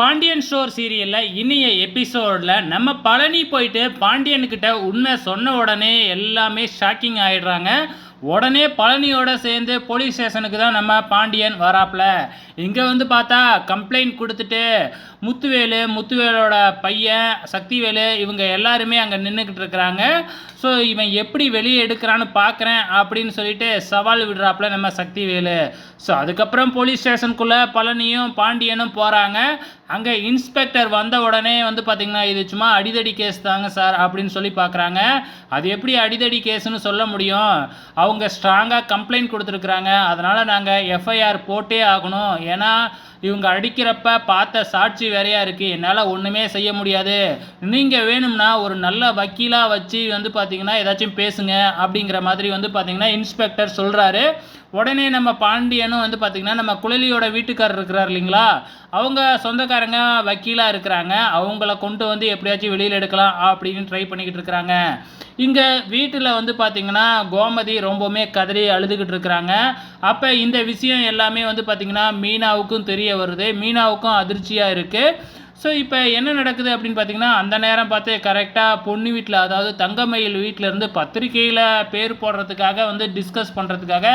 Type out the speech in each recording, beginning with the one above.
Pandian store சீரியலில் இனிய எபிசோடில் நம்ம பழனி போயிட்டு பாண்டியன்கிட்ட உண்மை சொன்ன உடனே எல்லாமே ஷாக்கிங் ஆகிடுறாங்க. உடனே பழனியோட சேர்ந்து போலீஸ் ஸ்டேஷனுக்கு தான் நம்ம பாண்டியன் வராப்புல. இங்கே வந்து பார்த்தா கம்ப்ளைண்ட் கொடுத்துட்டு முத்துவேலோட பையன் சக்திவேலு இவங்க எல்லாருமே அங்கே நின்றுக்கிட்டு இருக்கிறாங்க. ஸோ இவன் எப்படி வெளியே எடுக்கிறான்னு பார்க்குறேன் அப்படின்னு சொல்லிட்டு சவால் விடுறாப்புல நம்ம சக்திவேலு. ஸோ அதுக்கப்புறம் போலீஸ் ஸ்டேஷனுக்குள்ளே பழனியும் பாண்டியனும் போகிறாங்க. அங்கே இன்ஸ்பெக்டர் வந்த உடனே வந்து பார்த்திங்கன்னா இது சும்மா அடிதடி கேஸ் தாங்க சார் அப்படின்னு சொல்லி பார்க்குறாங்க. அது எப்படி அடிதடி கேஸுன்னு சொல்ல முடியும்? அவங்க ஸ்ட்ராங்காக கம்ப்ளைண்ட் கொடுத்துருக்குறாங்க. அதனால் நாங்கள் எஃப்ஐஆர் போட்டே ஆகணும். ஏன்னா இவங்க அடிக்கிறப்ப பார்த்த சாட்சி வேறையாக இருக்குது. என்னால் ஒன்றுமே செய்ய முடியாது. நீங்கள் வேணும்னா ஒரு நல்ல வக்கீலாக வச்சு வந்து பார்த்திங்கன்னா ஏதாச்சும் பேசுங்க அப்படிங்கிற மாதிரி வந்து பார்த்திங்கன்னா இன்ஸ்பெக்டர் சொல்கிறாரு. உடனே நம்ம பாண்டியனும் வந்து பார்த்திங்கன்னா நம்ம குழலியோட வீட்டுக்காரர் இருக்கிறார் இல்லைங்களா, அவங்க சொந்தக்காரங்க வக்கீலாக இருக்கிறாங்க. அவங்கள கொண்டு வந்து எப்படியாச்சும் வெளியில் எடுக்கலாம் அப்படின்னு ட்ரை பண்ணிக்கிட்டு இருக்கிறாங்க. இங்கே வீட்டில் வந்து பார்த்திங்கன்னா கோமதி ரொம்பவுமே கதறி அழுதுகிட்டு இருக்கிறாங்க. அப்போ இந்த விஷயம் எல்லாமே வந்து பார்த்திங்கன்னா மீனாவுக்கும் தெரிய வருது. மீனாவுக்கும் அதிர்ச்சியாக இருக்குது. ஸோ இப்போ என்ன நடக்குது அப்படின்னு பார்த்தீங்கன்னா அந்த நேரம் பார்த்து கரெக்டாக பொண்ணு வீட்டில், அதாவது தங்கமயில் வீட்டிலேருந்து பத்திரிக்கையில் பேர் போடுறதுக்காக வந்து டிஸ்கஸ் பண்ணுறதுக்காக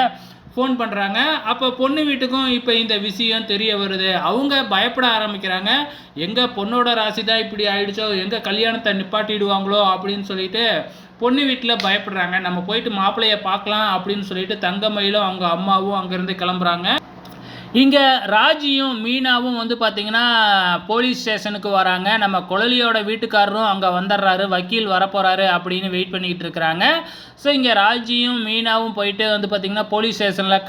ஃபோன் பண்ணுறாங்க. அப்போ பொண்ணு வீட்டுக்கும் இப்போ இந்த விஷயம் தெரிய வருது. அவங்க பயப்பட ஆரம்பிக்கிறாங்க. எங்கள் பொண்ணோட ராசி தான் இப்படி ஆயிடுச்சோ, எங்கள் கல்யாணத்தை நிப்பாட்டிடுவாங்களோ அப்படின்னு சொல்லிட்டு பொண்ணு வீட்டில் பயப்படுறாங்க. நம்ம போயிட்டு மாப்பிள்ளையை பார்க்கலாம் அப்படின்னு சொல்லிட்டு தங்கமயிலும் அவங்க அம்மாவும் அங்கேருந்து கிளம்புறாங்க. இங்கே ராஜியும் மீனாவும் வந்து பார்த்திங்கன்னா போலீஸ் ஸ்டேஷனுக்கு வராங்க. நம்ம குழலியோட வீட்டுக்காரரும் அங்கே வந்துடுறாரு, வக்கீல் வரப்போகிறாரு அப்படின்னு வெயிட் பண்ணிக்கிட்டு இருக்கிறாங்க. ஸோ இங்கே ராஜியும் மீனாவும் போயிட்டு வந்து பார்த்திங்கன்னா போலீஸ் ஸ்டேஷனில்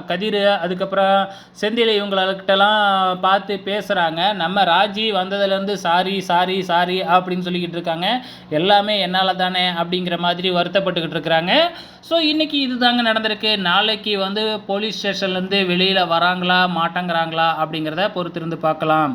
கதிர் அதுக்கப்புறம் செந்தில் இவங்கள்கிட்டலாம் பார்த்து பேசுகிறாங்க. நம்ம ராஜி வந்ததுலேருந்து சாரி அப்படின்னு சொல்லிக்கிட்டு இருக்காங்க. எல்லாமே என்னால் தானே அப்படிங்கிற மாதிரி வருத்தப்பட்டுக்கிட்டு இருக்கிறாங்க. ஸோ இன்றைக்கி இது தாங்க நடந்திருக்கு. நாளைக்கு வந்து போலீஸ் ஸ்டேஷன்லேருந்து வெளியில் வராங்களா மாட்டேங்கிறாங்களா அப்படிங்கிறத பொறுத்திருந்து பார்க்கலாம்.